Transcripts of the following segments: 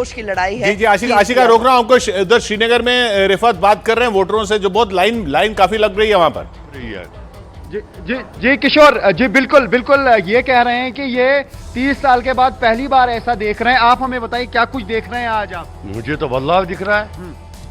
जोश की लड़ाई है। जी आशिका रोक रहा हूं आपको। उधर श्रीनगर में रिफत बात कर रहे हैं वोटरों से, जो बहुत लाइन काफी लग रही है वहां पर। जी किशोर जी, बिल्कुल बिल्कुल ये कह रहे हैं कि ये 30 साल के बाद पहली बार ऐसा देख रहे हैं। आप हमें बताइए क्या कुछ देख रहे हैं आज आप? मुझे तो बदलाव दिख रहा है,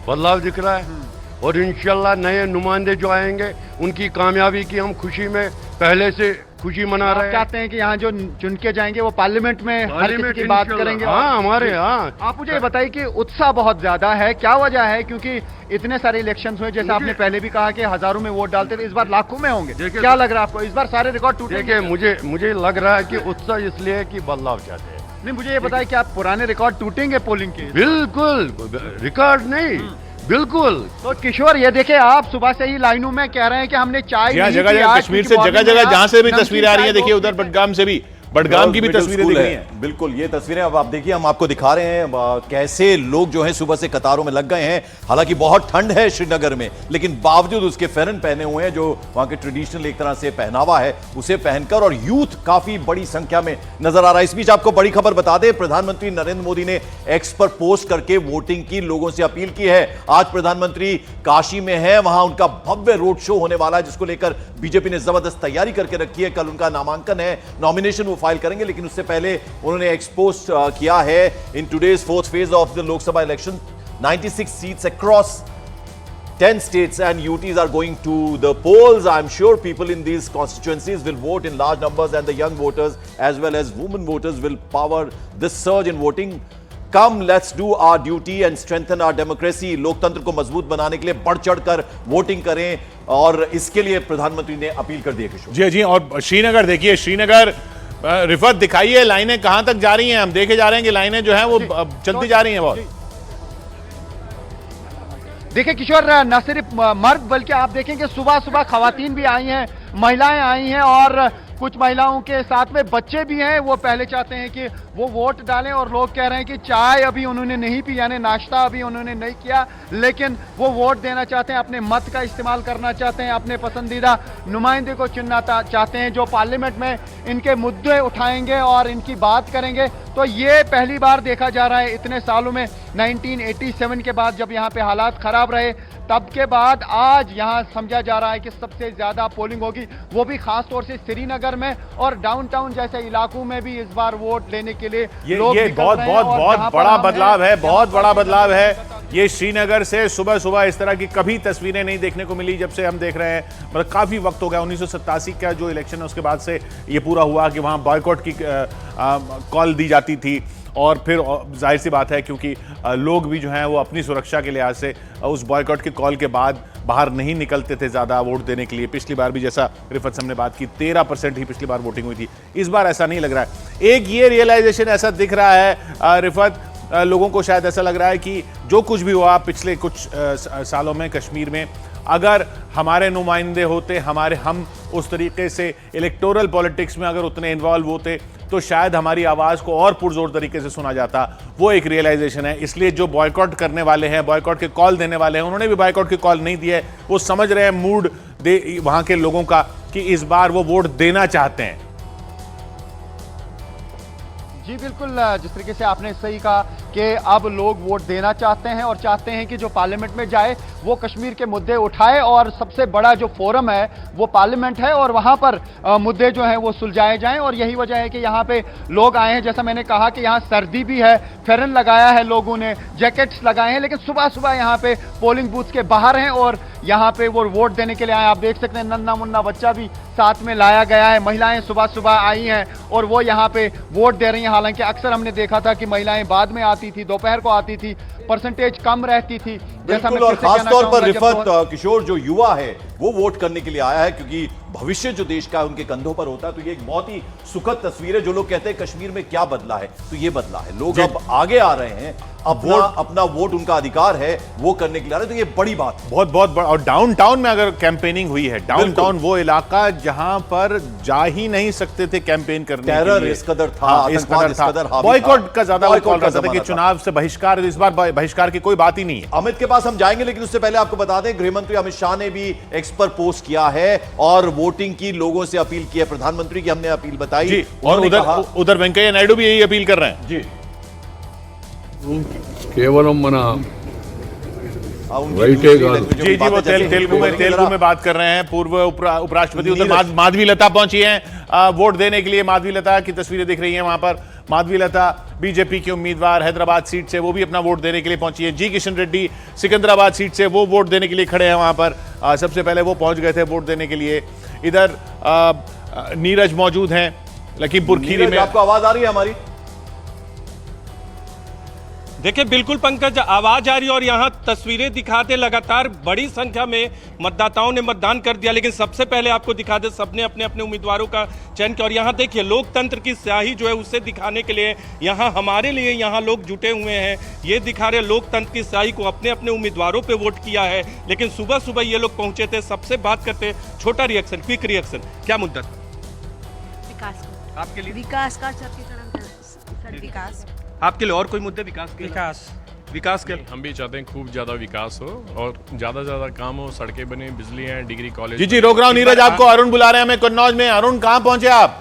बदलाव दिख रहा है। और इंशाल्लाह नए नुमाइंदे जो आएंगे उनकी कामयाबी की हम खुशी में पहले से खुशी मना रहे हैं। चाहते हैं कि यहाँ जो चुन के जाएंगे वो पार्लियामेंट में हर किसी की बात करेंगे। हाँ हमारे यहाँ। आप मुझे बताइए कि उत्साह बहुत ज्यादा है, क्या वजह है? क्योंकि इतने सारे इलेक्शन हुए, जैसे आपने पहले भी कहा कि हजारों में वोट डालते थे, इस बार लाखों में होंगे। क्या लग रहा है आपको, इस बार सारे रिकॉर्ड टूटेंगे? देखिए मुझे लग रहा है कि उत्साह इसलिए है कि बदलाव चाहते हैं। नहीं, मुझे ये बताइए कि आप पुराने रिकॉर्ड टूटेंगे पोलिंग के? बिल्कुल, रिकॉर्ड नहीं, बिल्कुल। तो किशोर ये देखे, आप सुबह से ही लाइनों में कह रहे हैं कि हमने चाय जगह जगह कश्मीर से जगह जहां से भी तस्वीरें आ रही है, देखिए उधर बडगाम से भी, बडगाम की भी तस्वीरें दिख रही हैं। बिल्कुल ये तस्वीरें अब आप देखिए, हम आपको दिखा रहे हैं कैसे लोग जो हैं सुबह से कतारों में लग गए हैं। हालांकि बहुत ठंड है श्रीनगर में, लेकिन बावजूद उसके फेरन पहने हुए हैं, जो वहां के ट्रेडिशनल एक तरह से पहनावा है उसे पहनकर, और यूथ काफी बड़ी संख्या में नजर आ रहा है। इस बीच आपको बड़ी खबर बता दें, प्रधानमंत्री नरेंद्र मोदी ने एक्स पर पोस्ट करके वोटिंग की लोगों से अपील की है। आज प्रधानमंत्री काशी में है, वहां उनका भव्य रोड शो होने वाला है, जिसको लेकर बीजेपी ने जबरदस्त तैयारी करके रखी है। कल उनका नामांकन है, नॉमिनेशन वो फाइल करेंगे, लेकिन उससे पहले उन्होंने एक्सपोज किया है in today's fourth phase of the Lok Sabha election 96 seats across 10 states and UTs are going to the polls. I'm sure people in these constituencies will vote in large numbers, and the young voters as well as women voters will power this surge in voting. Come, let's do our duty and strengthen our democracy. लोकतंत्र को मजबूत बनाने के लिए बढ़ चढ़कर voting करें, और इसके लिए प्रधानमंत्री ने अपील कर दी है। किशोर जी, और श्रीनगर देखिए, श्रीनगर रिफत दिखाइए लाइनें कहां तक जा रही हैं। हम देखे जा रहे हैं कि लाइनें जो हैं वो चलती जा रही हैं बहुत। देखिए किशोर, न सिर्फ मर्द बल्कि आप देखेंगे सुबह सुबह खवातीन भी आई हैं, महिलाएं आई हैं, और कुछ महिलाओं के साथ में बच्चे भी हैं। वो पहले चाहते हैं कि वो वोट डालें, और लोग कह रहे हैं कि चाय अभी उन्होंने नहीं पी, यानी नाश्ता अभी उन्होंने नहीं किया, लेकिन वो वोट देना चाहते हैं, अपने मत का इस्तेमाल करना चाहते हैं, अपने पसंदीदा नुमाइंदे को चुनना चाहते हैं, जो पार्लियामेंट में इनके मुद्दे उठाएंगे और इनकी बात करेंगे। तो ये पहली बार देखा जा रहा है इतने सालों में, 1987 के बाद जब यहाँ पे हालात खराब रहे, तब के बाद आज यहाँ समझा जा रहा है कि सबसे ज्यादा पोलिंग होगी, वो भी खास तौर से श्रीनगर में और डाउनटाउन जैसे इलाकों में भी इस बार वोट लेने के लिए लोग ये बहुत बड़ा बदलाव है, बहुत बड़ा बदलाव है। ये श्रीनगर से सुबह सुबह इस तरह की कभी तस्वीरें नहीं देखने को मिली जब से हम देख रहे हैं। मतलब काफी वक्त हो गया, 1987 का जो इलेक्शन है उसके बाद से ये पूरा हुआ कि वहां बॉयकॉट की कॉल दी जाती थी, और फिर जाहिर सी बात है क्योंकि लोग भी जो हैं वो अपनी सुरक्षा के लिहाज से उस बॉयकॉट के कॉल के बाद बाहर नहीं निकलते थे ज़्यादा वोट देने के लिए। पिछली बार भी जैसा रिफत से हमने बात की 13% ही पिछली बार वोटिंग हुई थी, इस बार ऐसा नहीं लग रहा है। एक ये रियलाइजेशन ऐसा दिख रहा है रिफत, लोगों को शायद ऐसा लग रहा है कि जो कुछ भी हुआ पिछले कुछ सालों में कश्मीर में, अगर हमारे नुमाइंदे होते, हम उस तरीके से इलेक्टोरल पॉलिटिक्स में अगर उतने इन्वॉल्व होते, तो शायद हमारी आवाज़ को और पुरजोर तरीके से सुना जाता। वो एक रियलाइजेशन है। इसलिए जो बॉयकॉट करने वाले हैं, बॉयकॉट के कॉल देने वाले हैं, उन्होंने भी बॉयकॉट के कॉल नहीं दिए। वो समझ रहे हैं मूड वहां के लोगों का कि इस बार वो वोट देना चाहते हैं। जी बिल्कुल, जिस तरीके से आपने सही कहा कि अब लोग वोट देना चाहते हैं और चाहते हैं कि जो पार्लियामेंट में जाए वो कश्मीर के मुद्दे उठाए, और सबसे बड़ा जो फोरम है वो पार्लियामेंट है, और वहां पर मुद्दे जो हैं वो सुलझाए जाएं। और यही वजह है कि यहाँ पे लोग आए हैं। जैसा मैंने कहा कि यहाँ सर्दी भी है, फेरन लगाया है लोगों ने, जैकेट्स लगाए हैं, लेकिन सुबह सुबह यहाँ पे पोलिंग बूथ के बाहर हैं और यहाँ पे वो वोट देने के लिए आए। आप देख सकते हैं नन्ना मुन्ना बच्चा भी साथ में लाया गया है, महिलाएं सुबह सुबह आई हैं और वो यहाँ पे वोट दे रही हैं। हालांकि अक्सर हमने देखा था कि महिलाएं बाद में आती थी, दोपहर को आती थी, परसेंटेज कम रहती थी। जैसा मैं और खासतौर पर रिफत, किशोर जो युवा है वो वोट करने के लिए आया है, क्योंकि भविष्य जो देश का उनके कंधों पर होता है। तो ये एक बहुत ही सुखद तस्वीर है। जो लोग कहते हैं कश्मीर में क्या बदला है, तो ये बदला है। लोग अब आगे आ रहे हैं, अपना वोट उनका अधिकार है, वो करने के लिए आ रहे हैं। तो ये बड़ी बात है, बहुत बड़ा। और डाउनटाउन में अगर कैंपेनिंग हुई है, डाउनटाउन वो इलाका जहां पर जा ही नहीं सकते थे कैंपेन करने के लिए। टेरर इस कदर था, बॉयकॉट का ज्यादा कॉल करता था कि चुनाव से बहिष्कार। इस बार बहिष्कार की कोई बात ही नहीं है। अमित के पास हम जाएंगे, लेकिन उससे पहले आपको बता दें गृहमंत्री अमित शाह ने भी एक्स पर पोस्ट किया है और वोटिंग की लोगों से अपील की है। प्रधानमंत्री की हमने अपील बताई जी, और उधर वेंकैया नायडू भी यही अपील कर रहे हैं। जी కేవలం మన उनकी Right दूसरी है, language जी की जी वो बातें चल रही तेलुगु में हैं। जरा बात कर रहे हैं। पूर्व उपराष्ट्रपति उधर नीरज। माधवी लता पहुंची हैं वोट देने के लिए। माधवी लता की तस्वीरें दिख रही हैं वहां पर। माधवी लता बीजेपी की उम्मीदवार हैदराबाद सीट से, वो भी अपना वोट देने के लिए पहुंची है। जी किशन रेड्डी सिकंदराबाद सीट से, वो वोट देने के लिए खड़े हैं वहां पर। सबसे पहले वो पहुंच गए थे वोट देने के लिए। इधर नीरज मौजूद हैं लखीमपुर खीरी नीरज, में। आपको आवाज आ रही है हमारी? देखिए बिल्कुल पंकज, आवाज आ रही है और यहाँ तस्वीरें दिखाते लगातार बड़ी संख्या में मतदाताओं ने मतदान कर दिया। लेकिन सबसे पहले आपको दिखा दे, सबने अपने अपने उम्मीदवारों का चयन किया। और यहाँ देखिए लोकतंत्र की स्याही जो है उसे दिखाने के लिए यहाँ हमारे लिए यहाँ लोग जुटे हुए हैं। ये दिखा रहे लोकतंत्र की स्याही को, अपने अपने उम्मीदवारों पर वोट किया है। लेकिन सुबह सुबह ये लोग पहुंचे थे। सबसे बात करते, छोटा रिएक्शन, क्विक रिएक्शन, क्या मुद्दा था विकास को, आपके लिए? विकास का सर विकास आपके लिए और कोई मुद्दे विकास के? विकास के हम भी चाहते हैं खूब ज्यादा विकास हो और ज्यादा ज्यादा काम हो, सड़कें बने, बिजली है, डिग्री कॉलेज। जी जी रोक रहा हूं नीरज, आपको अरुण बुला रहे हैं हमें कन्नौज में। अरुण कहां पहुंचे आप?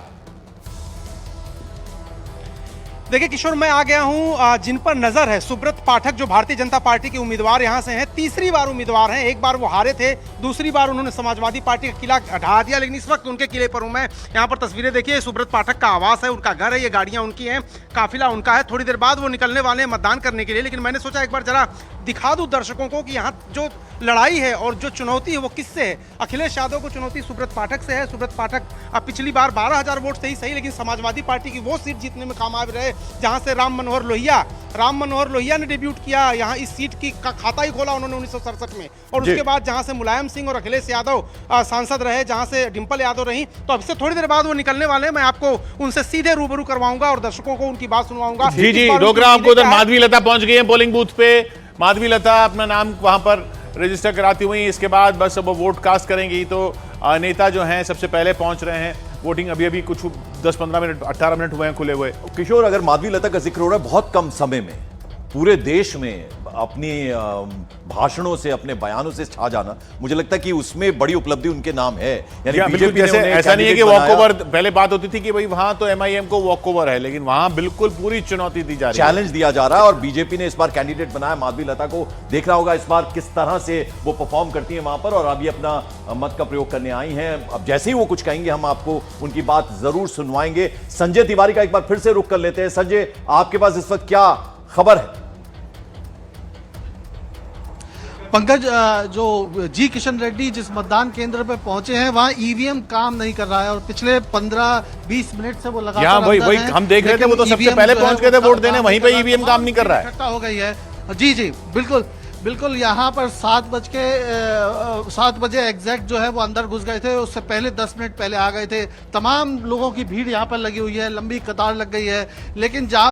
देखिए किशोर, मैं आ गया हूं जिन पर नजर है सुब्रत पाठक, जो भारतीय जनता पार्टी के उम्मीदवार यहां से हैं। तीसरी बार उम्मीदवार हैं। एक बार वो हारे थे, दूसरी बार उन्होंने समाजवादी पार्टी का किला ढा दिया। लेकिन इस वक्त उनके किले पर हूं मैं। यहाँ पर तस्वीरें देखिए, सुब्रत पाठक का आवास है, उनका घर है, ये गाड़ियां उनकी हैं, काफिला उनका है। थोड़ी देर बाद वो निकलने वाले हैं मतदान करने के लिए। लेकिन मैंने सोचा एक बार जरा दिखा दूं दर्शकों को कि यहाँ जो लड़ाई है और जो चुनौती है वो किससे है। अखिलेश यादव को चुनौती सुब्रत पाठक से है। सुब्रत पाठक अब पिछली बार 12,000 वोट से ही सही, लेकिन समाजवादी पार्टी की वो सीट जीतने में कामयाब रहे जहां से राम मनोहर लोहिया ने डेब्यूट किया। यहाँ इस सीट की खाता ही खोला उन्होंने 1967 में। और उसके बाद जहां से मुलायम सिंह और अखिलेश यादव सांसद रहे, जहां से डिंपल यादव रही। तो अब से थोड़ी देर बाद वो निकलने वाले हैं। मैं आपको उनसे सीधे रूबरू करवाऊंगा और दर्शकों को उनकी बात सुनवाऊंगा। जी जी रोक रहा हूं आपको। उधर माधवी लता पहुंच गई है पोलिंग बूथ पे। माधवी लता अपना नाम वहां पर रजिस्टर कराती हुई। इसके बाद बस अब वो वोट कास्ट करेंगी। तो नेता जो हैं सबसे पहले पहुंच रहे हैं। वोटिंग अभी अभी कुछ 10-15 मिनट 18 मिनट हुए हैं खुले हुए। किशोर, अगर माधवी लता का जिक्र हो रहा है, बहुत कम समय में पूरे देश में अपनी भाषणों से, अपने बयानों से छा जाना, मुझे लगता है कि उसमें बड़ी उपलब्धि उनके नाम है। यानी बीजेपी जैसे ऐसा नहीं है कि वॉक ओवर, पहले बात होती थी कि भाई वहां तो एमआईएम को वॉक ओवर है, लेकिन वहां बिल्कुल पूरी चुनौती दी जा रही है, चैलेंज दिया जा रहा है। और बीजेपी ने इस बार कैंडिडेट बनाया माधवी लता को। देख रहा होगा इस बार किस तरह से वो परफॉर्म करती है वहां पर। और अभी अपना मत का प्रयोग करने आई हैं। अब जैसे ही वो कुछ कहेंगे हम आपको उनकी बात जरूर सुनवाएंगे। संजय तिवारी का एक बार फिर से रुख कर लेते हैं। संजय, आपके पास इस वक्त क्या खबर है? पंकज, जो जी किशन रेड्डी जिस मतदान केंद्र पे पहुंचे हैं वहां ईवीएम काम नहीं कर रहा है और पिछले 15-20 मिनट से वो लगातार यहाँ वही हम देख रहे थे, वो तो सबसे पहले पहुंच गए थे वोट देने, वहीं पे ईवीएम काम नहीं कर रहा है। इकट्ठा हो गई है। जी जी बिल्कुल यहाँ पर 7 बजे एग्जैक्ट जो है वो अंदर घुस गए थे। उससे पहले 10 मिनट पहले आ गए थे। तमाम लोगों की भीड़ यहाँ पर लगी हुई है, लंबी कतार लग गई है। लेकिन जहाँ